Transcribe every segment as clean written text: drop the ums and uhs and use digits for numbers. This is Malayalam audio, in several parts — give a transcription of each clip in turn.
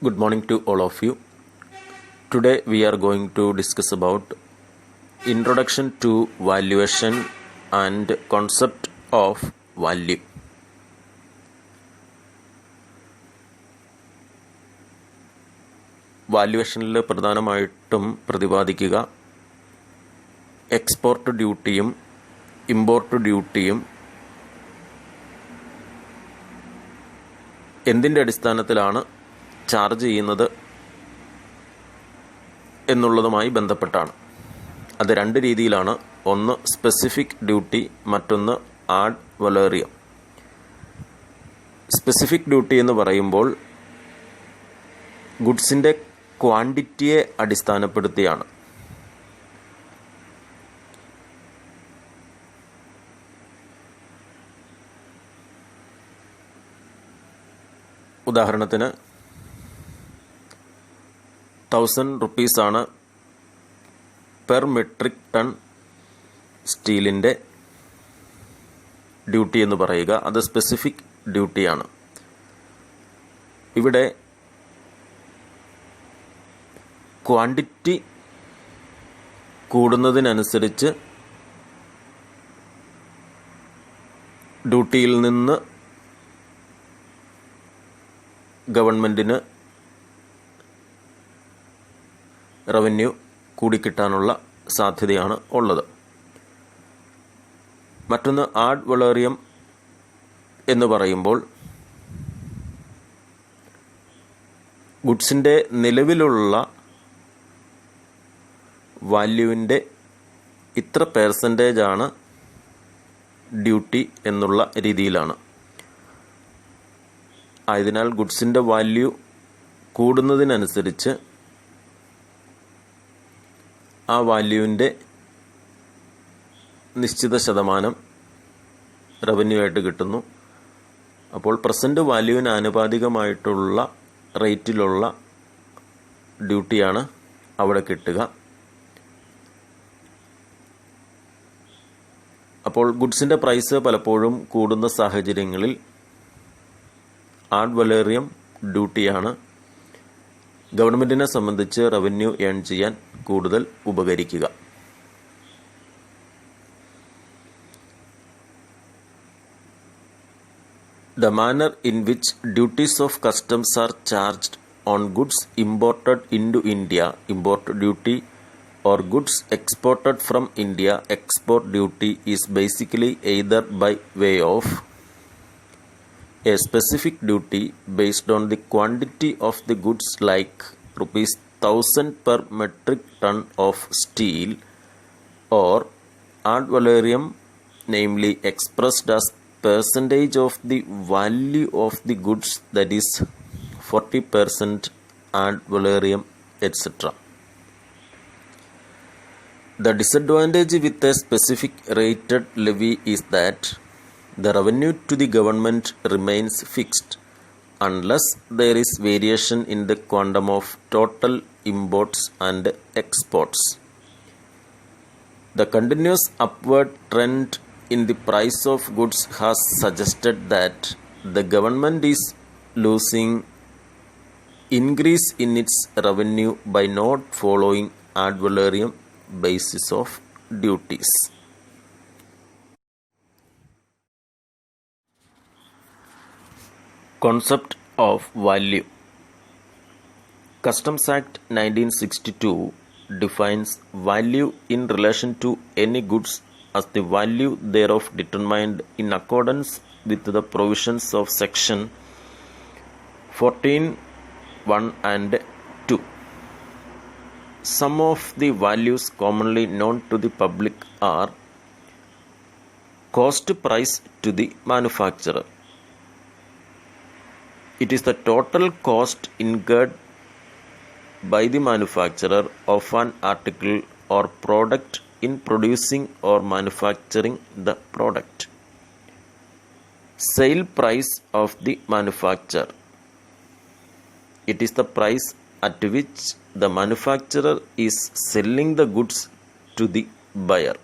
Good morning to all of you. Today we are going to discuss about introduction to valuation and concept of value. വാല്യുവേഷനിൽ പ്രധാനമായിട്ടും പ്രതിപാദിക്കുക എക്സ്പോർട്ട് ഡ്യൂട്ടിയും ഇമ്പോർട്ട് ഡ്യൂട്ടിയും എന്തിൻ്റെ അടിസ്ഥാനത്തിലാണ് ചാർജ് ചെയ്യുന്നത് എന്നുള്ളതുമായി ബന്ധപ്പെട്ടാണ്. അത് രണ്ട് രീതിയിലാണ്. ഒന്ന് സ്പെസിഫിക് ഡ്യൂട്ടി, മറ്റൊന്ന് ആഡ് വലേറിയം. സ്പെസിഫിക് ഡ്യൂട്ടി എന്ന് പറയുമ്പോൾ ഗുഡ്സിൻ്റെ ക്വാണ്ടിറ്റിയെ അടിസ്ഥാനപ്പെടുത്തിയാണ്. ഉദാഹരണത്തിന് 1000 റുപ്പീസാണ് പെർ മെട്രിക് ടൺ സ്റ്റീലിൻ്റെ ഡ്യൂട്ടി എന്ന് പറയുക. അത് സ്പെസിഫിക് ഡ്യൂട്ടിയാണ്. ഇവിടെ ക്വാണ്ടിറ്റി കൂടുന്നതിനനുസരിച്ച് ഡ്യൂട്ടിയിൽ നിന്ന് ഗവൺമെൻറ്റിന് റവന്യൂ കൂടിക്കിട്ടാനുള്ള സാധ്യതയാണ് ഉള്ളത്. മറ്റൊന്ന് ആഡ് വലേറിയം എന്ന് പറയുമ്പോൾ ഗുഡ്സിൻ്റെ നിലവിലുള്ള വാല്യൂവിൻ്റെ ഇത്ര പെർസെൻറ്റേജാണ് ഡ്യൂട്ടി എന്നുള്ള രീതിയിലാണ്. ആയതിനാൽ ഗുഡ്സിൻ്റെ വാല്യൂ കൂടുന്നതിനനുസരിച്ച് ആ വാല്യൂവിൻ്റെ നിശ്ചിത ശതമാനം റവന്യൂ ആയിട്ട് കിട്ടുന്നു. അപ്പോൾ പ്രസൻറ്റ് വാല്യൂവിന് ആനുപാതികമായിട്ടുള്ള റേറ്റിലുള്ള ഡ്യൂട്ടിയാണ് അവിടെ കിട്ടുക. അപ്പോൾ ഗുഡ്സിൻ്റെ പ്രൈസ് പലപ്പോഴും കൂടുന്ന സാഹചര്യങ്ങളിൽ ആഡ് വലേറിയം ഡ്യൂട്ടിയാണ് ഗവൺമെൻറ്റിനെ സംബന്ധിച്ച് റവന്യൂ ഏൺ ചെയ്യാൻ കൂടുതൽ ഉപകരിക്കുക. The manner in which duties of customs are charged on goods imported into India, import duty, or goods exported from India, export duty, is basically either by way of a specific duty based on the quantity of the goods, like rupees 1000 per metric ton of steel, or ad valorem, namely expressed as percentage of the value of the goods, that is 40% ad valorem, etc. The disadvantage with a specific rated levy is that the revenue to the government remains fixed unless there is variation in the quantum of total imports and exports. The continuous upward trend in the price of goods has suggested that the government is losing increase in its revenue by not following ad valorem basis of duties. Concept of value. Customs Act 1962 defines value in relation to any goods as the value thereof determined in accordance with the provisions of section 14(1) and 2. Some of the values commonly known to the public are cost price to the manufacturer. It is the total cost incurred by the manufacturer of an article or product in producing or manufacturing the product. Sale price of the manufacturer. It is the price at which the manufacturer is selling the goods to the buyer.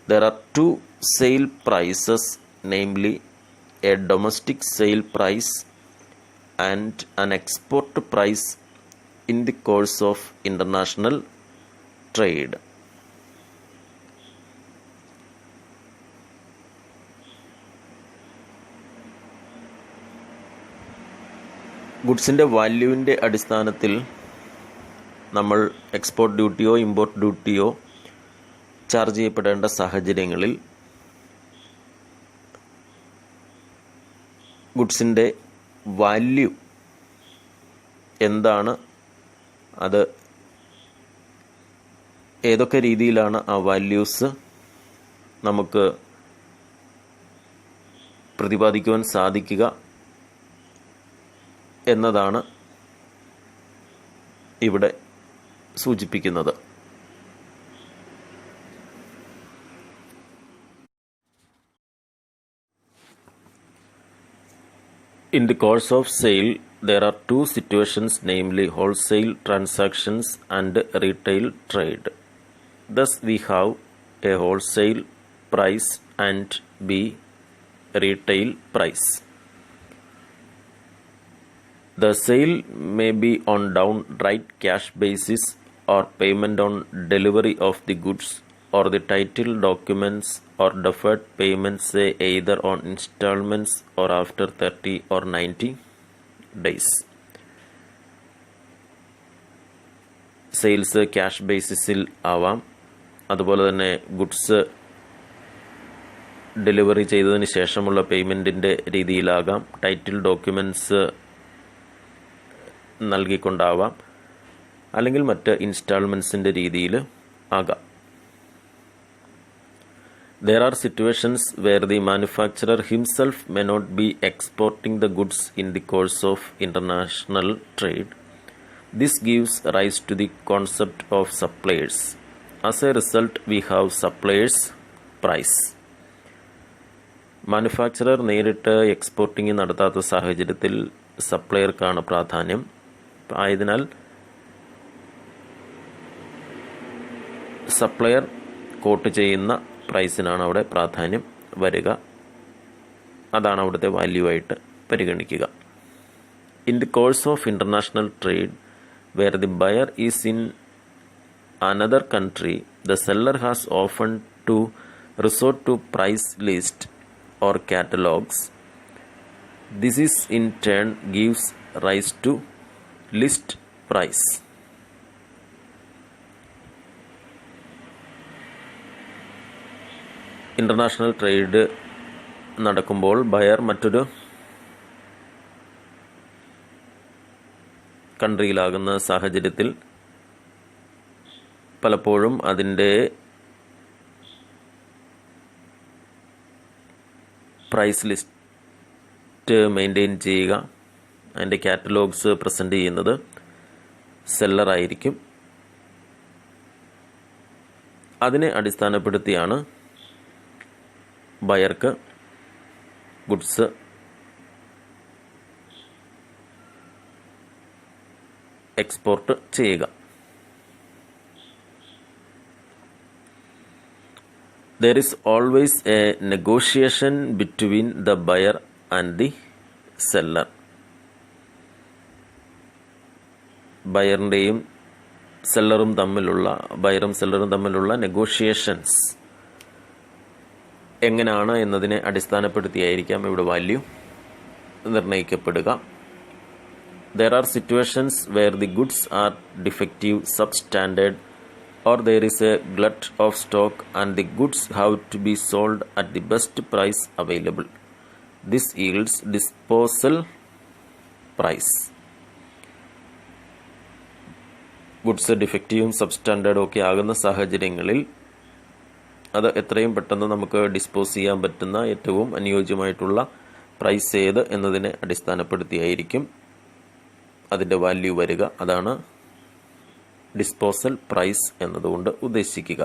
There are two sale prices, namely a domestic sale price and an export price in the course of international trade. ഗുഡ്സിൻ്റെ വാല്യൂവിൻ്റെ അടിസ്ഥാനത്തിൽ നമ്മൾ എക്സ്പോർട്ട് ഡ്യൂട്ടിയോ ഇമ്പോർട്ട് ഡ്യൂട്ടിയോ ചാർജ് ചെയ്യപ്പെടേണ്ട സാഹചര്യങ്ങളിൽ ഗുഡ്സിൻ്റെ വാല്യൂ എന്താണ്, അത് ഏതൊക്കെ രീതിയിലാണ് ആ വാല്യൂസ് നമുക്ക് പ്രതിപാദിക്കുവാൻ സാധിക്കുക എന്നതാണ് ഇവിടെ സൂചിപ്പിക്കുന്നത്. In the course of sale, there are two situations, namely wholesale transactions and retail trade. Thus, we have a wholesale price and B retail price. The sale may be on downright cash basis or payment on delivery of the goods, or the title documents or deferred payments, say either on installments or after 30 or 90 days. Sales cash ബേസിസിൽ ആവാം, അതുപോലെ തന്നെ ഗുഡ്സ് ഡെലിവറി ചെയ്തതിന് ശേഷമുള്ള പേയ്മെൻറ്റിൻ്റെ രീതിയിലാകാം, ടൈറ്റിൽ ഡോക്യുമെൻറ്റ്സ് നൽകിക്കൊണ്ടാവാം, അല്ലെങ്കിൽ മറ്റ് ഇൻസ്റ്റാൾമെൻറ്റ്സിൻ്റെ രീതിയിൽ ആകാം. There are situations where the manufacturer himself may not be exporting the goods in the course of international trade. This gives rise to the concept of suppliers. As a result, we have suppliers price. Manufacturer നേരിട്ട് എക്സ്പോർട്ടിങ് നടത്താത്ത സാഹചര്യത്തിൽ സപ്ലയർക്കാണ് പ്രാധാന്യം. ആയതിനാൽ സപ്ലയർ കോട്ട് ചെയ്യുന്ന പ്രൈസിനാണ് അവിടെ പ്രാധാന്യം വരിക. അതാണ് അവിടുത്തെ വാല്യൂ ആയിട്ട് പരിഗണിക്കുക. In the course of international trade where the buyer is in another country, the seller has often to resort to price list or catalogs. This is in turn gives rise to list price. International trade നടക്കുമ്പോൾ ബയർ മറ്റൊരു കൺട്രിയിലാകുന്ന സാഹചര്യത്തിൽ പലപ്പോഴും അതിൻ്റെ പ്രൈസ് ലിസ്റ്റ് മെയിൻറ്റെയിൻ ചെയ്യുക, അതിൻ്റെ കാറ്റലോഗ്സ് പ്രസൻറ്റ് ചെയ്യുന്നത് സെല്ലറായിരിക്കും. അതിനെ അടിസ്ഥാനപ്പെടുത്തിയാണ് ബയർക്ക് ഗുഡ്സ് എക്സ്പോർട്ട് ചെയ്യുക. There is always a negotiation between the buyer and the seller. ബയറിൻ്റെയും ബയറും സെല്ലറും തമ്മിലുള്ള നെഗോഷിയേഷൻസ് എങ്ങനെയാണ് എന്നതിനെ അടിസ്ഥാനപ്പെടുത്തിയായിരിക്കാം ഇവിടെ value നിർണ്ണയിക്കപ്പെടുക. There are situations where the goods are defective, substandard, or there is a glut of stock and the goods have to be sold at the best price available. This yields disposal price. Goods ഡിഫക്റ്റീവും സബ്സ്റ്റാൻഡേർഡും ഒക്കെ ആകുന്ന സാഹചര്യങ്ങളിൽ അത് എത്രയും പെട്ടെന്ന് നമുക്ക് ഡിസ്പോസ് ചെയ്യാൻ പറ്റുന്ന ഏറ്റവും അനുയോജ്യമായിട്ടുള്ള പ്രൈസ് ഏത് എന്നതിനെ അടിസ്ഥാനപ്പെടുത്തിയായിരിക്കും അതിൻ്റെ വാല്യൂ വരിക. അതാണ് ഡിസ്പോസൽ പ്രൈസ് എന്നതുകൊണ്ട് ഉദ്ദേശിക്കുക.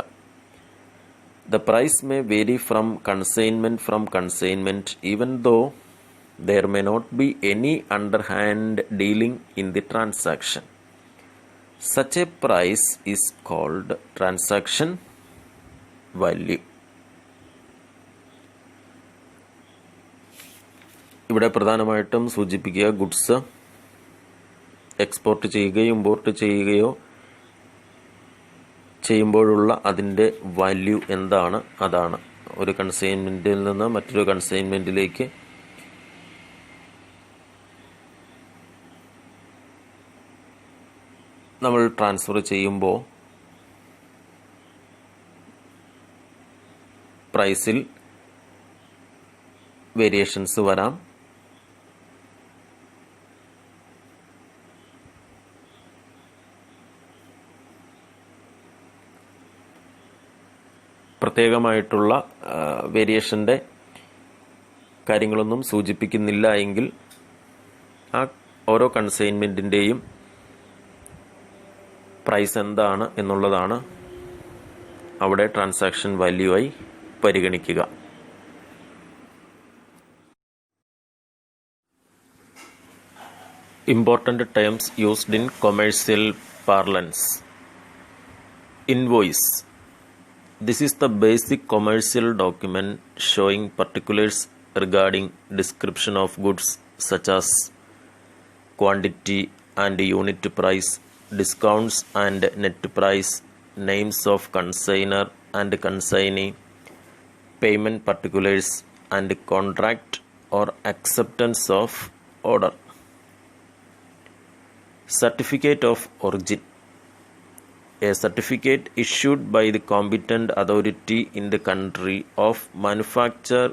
The price may vary from consignment even though there may not be any underhand dealing in the transaction. Such a price is called transaction value. ഇവിടെ പ്രധാനമായിട്ടും സൂചിപ്പിക്കുക ഗുഡ്സ് എക്സ്പോർട്ട് ചെയ്യുകയോ ഇമ്പോർട്ട് ചെയ്യുകയോ ചെയ്യുമ്പോഴുള്ള അതിൻ്റെ വാല്യൂ എന്താണ്, അതാണ് ഒരു കൺസൈൻമെൻറ്റിൽ നിന്ന് മറ്റൊരു കൺസൈൻമെൻറ്റിലേക്ക് നമ്മൾ ട്രാൻസ്ഫർ ചെയ്യുമ്പോൾ പ്രൈസിൽ വേരിയേഷൻസ് വരാം. പ്രത്യേകമായിട്ടുള്ള വേരിയേഷൻ്റെ കാര്യങ്ങളൊന്നും സൂചിപ്പിക്കുന്നില്ല എങ്കിൽ ആ ഓരോ കൺസൈൻമെൻറ്റിൻ്റെയും പ്രൈസ് എന്താണ് എന്നുള്ളതാണ് അവിടെ ട്രാൻസാക്ഷൻ വാല്യൂ ആയി പരിഗണിക്കുക. Important terms used in commercial parlance. Invoice. This is the basic commercial document showing particulars regarding description of goods such as quantity and unit price, discounts and net price, names of consignor and consignee, payment particulars, and contract or acceptance of order. Certificate of origin. A certificate issued by the competent authority in the country of manufacture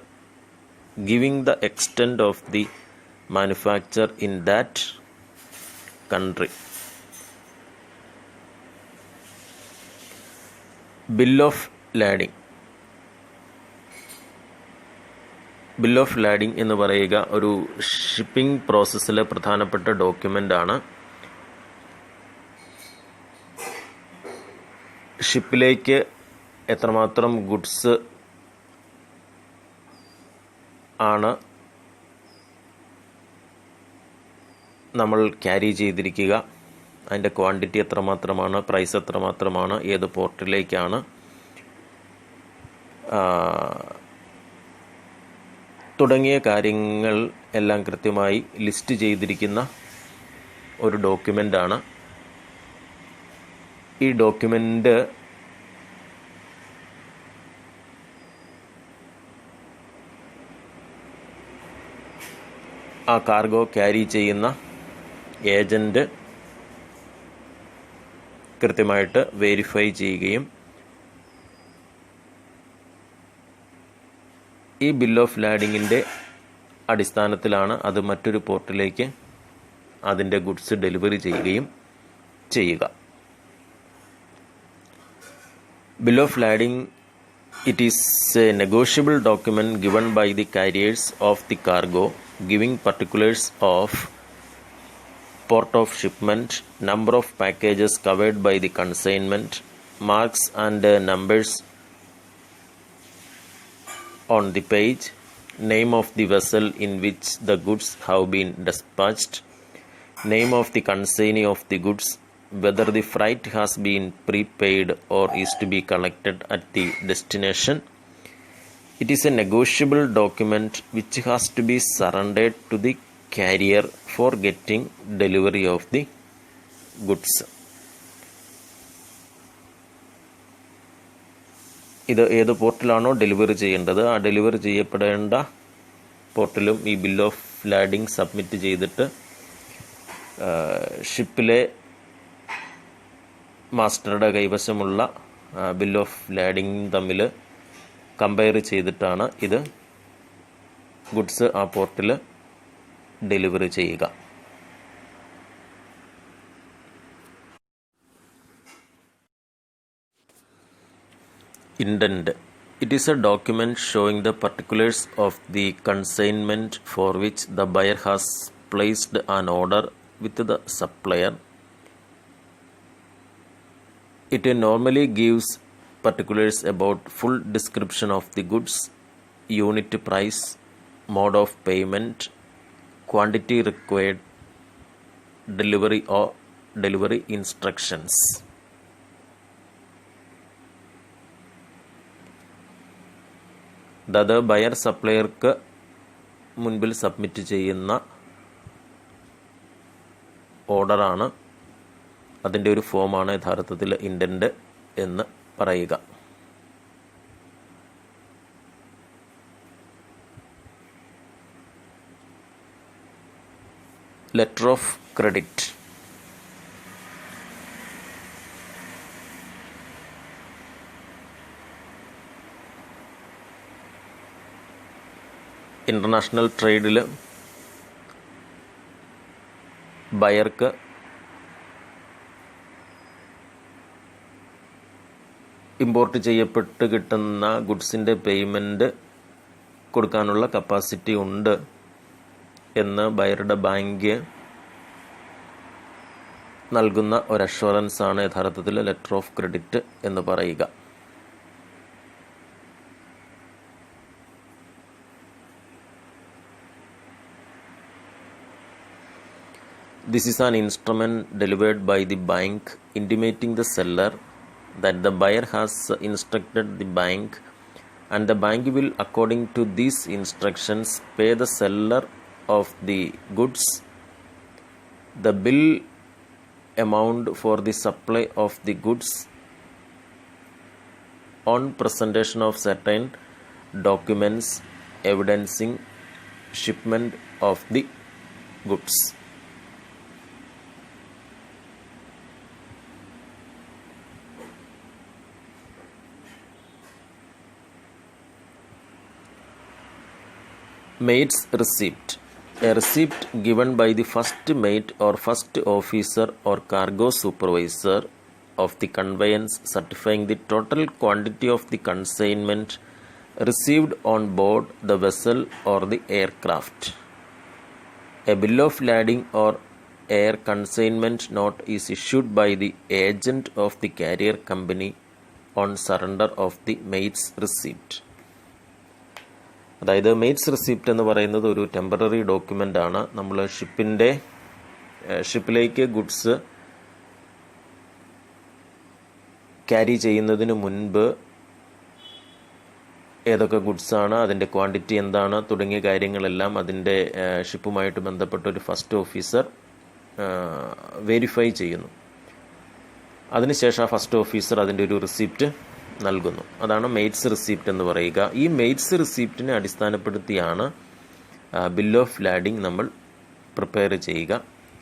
giving the extent of the manufacture in that country. Bill of lading. Bill of lading എന്ന് പറയുക ഒരു ഷിപ്പിംഗ് പ്രോസസ്സിലെ പ്രധാനപ്പെട്ട ഡോക്യുമെൻ്റ് ആണ്. ഷിപ്പിലേക്ക് എത്രമാത്രം ഗുഡ്സ് ആണ് നമ്മൾ ക്യാരി ചെയ്തിരിക്കുക, അതിൻ്റെ ക്വാണ്ടിറ്റി എത്രമാത്രമാണ്, പ്രൈസ് എത്രമാത്രമാണ്, ഏത് പോർട്ടിലേക്കാണ്, തുടങ്ങിയ കാര്യങ്ങൾ എല്ലാം കൃത്യമായി ലിസ്റ്റ് ചെയ്തിരിക്കുന്ന ഒരു ഡോക്യുമെൻ്റാണ്. ഈ ഡോക്യുമെൻ്റ് ആ കാർഗോ ക്യാരി ചെയ്യുന്ന ഏജൻറ്റ് കൃത്യമായിട്ട് വെരിഫൈ ചെയ്യുകയും ഈ ബിൽ ഓഫ് ലാഡിങ്ങിൻ്റെ അടിസ്ഥാനത്തിലാണ് അത് മറ്റൊരു പോർട്ടിലേക്ക് അതിൻ്റെ ഗുഡ്സ് ഡെലിവറി ചെയ്യുകയും ചെയ്യുക. Bill of lading, it is a negotiable document given by the carriers of the cargo, giving particulars of port of shipment, number of packages covered by the consignment, marks and numbers on the page, name of the vessel in which the goods have been dispatched, name of the consignee of the goods, whether the freight has been prepaid or is to be collected at the destination. It is a negotiable document which has to be surrendered to the carrier for getting delivery of the goods. ഇത് ഏത് പോർട്ടിലാണോ ഡെലിവറി ചെയ്യേണ്ടത് ആ ഡെലിവറി ചെയ്യപ്പെടേണ്ട പോർട്ടിലും ഈ ബിൽ ഓഫ് ലാഡിംഗ് സബ്മിറ്റ് ചെയ്തിട്ട് ഷിപ്പിലെ മാസ്റ്ററുടെ കൈവശമുള്ള ബിൽ ഓഫ് ലാഡിംഗ് തമ്മിൽ കമ്പയർ ചെയ്തിട്ടാണ് ഇത് ഗുഡ്സ് ആ പോർട്ടിൽ ഡെലിവറി ചെയ്യുക. Indent. It is a document showing the particulars of the consignment for which the buyer has placed an order with the supplier. It normally gives particulars about full description of the goods, unit price, mode of payment, quantity required, delivery or delivery instructions. അത് ബയർ സപ്ലയർക്ക് മുൻപിൽ സബ്മിറ്റ് ചെയ്യുന്ന ഓർഡറാണ്, അതിൻ്റെ ഒരു ഫോമാണ് യഥാർത്ഥത്തിൽ ഇൻഡൻറ്റ് എന്ന് പറയുക. Letter of credit. ഇൻ്റർനാഷണൽ ട്രേഡിൽ ബയർക്ക് ഇമ്പോർട്ട് ചെയ്യപ്പെട്ട് കിട്ടുന്ന ഗുഡ്സിൻ്റെ പേയ്മെൻറ്റ് കൊടുക്കാനുള്ള കപ്പാസിറ്റി ഉണ്ട് എന്ന് ബയറുടെ ബാങ്ക് നൽകുന്ന ഒരു അഷ്വറൻസാണ് യഥാർത്ഥത്തിൽ ലെറ്റർ ഓഫ് ക്രെഡിറ്റ് എന്ന് പറയുക. This is an instrument delivered by the bank intimating the seller that the buyer has instructed the bank, and the bank will, according to these instructions, pay the seller of the goods the bill amount for the supply of the goods on presentation of certain documents evidencing shipment of the goods. Mate's receipt. A receipt given by the first mate or first officer or cargo supervisor of the conveyance certifying the total quantity of the consignment received on board the vessel or the aircraft. A bill of lading or air consignment note is issued by the agent of the carrier company on surrender of the mate's receipt. അതായത് മെയ്റ്റ്സ് റിസിപ്റ്റ് എന്ന് പറയുന്നത് ഒരു ടെമ്പററി ഡോക്യുമെൻ്റ് ആണ്. നമ്മൾ ഷിപ്പിലേക്ക് ഗുഡ്സ് ക്യാരി ചെയ്യുന്നതിന് മുൻപ് ഏതൊക്കെ ഗുഡ്സാണ്, അതിൻ്റെ ക്വാണ്ടിറ്റി എന്താണ് തുടങ്ങിയ കാര്യങ്ങളെല്ലാം അതിൻ്റെ ഷിപ്പുമായിട്ട് ബന്ധപ്പെട്ട ഒരു ഫസ്റ്റ് ഓഫീസർ വെരിഫൈ ചെയ്യുന്നു. അതിനുശേഷം ആ ഫസ്റ്റ് ഓഫീസർ അതിൻ്റെ ഒരു റിസിപ്റ്റ് നൽകുന്നു. അതാണ് മെയ്റ്റ്സ് റിസിപ്റ്റ് എന്ന് പറയുക. ഈ മെയ്റ്റ്സ് റിസിപ്റ്റിനെ അടിസ്ഥാനപ്പെടുത്തിയാണ് ബിൽ ഓഫ് ലാഡിംഗ് നമ്മൾ പ്രിപ്പയർ ചെയ്യുക.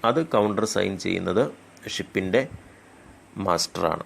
അത് കൗണ്ടർ സൈൻ ചെയ്യുന്നത് ഷിപ്പിൻ്റെ മാസ്റ്ററാണ്.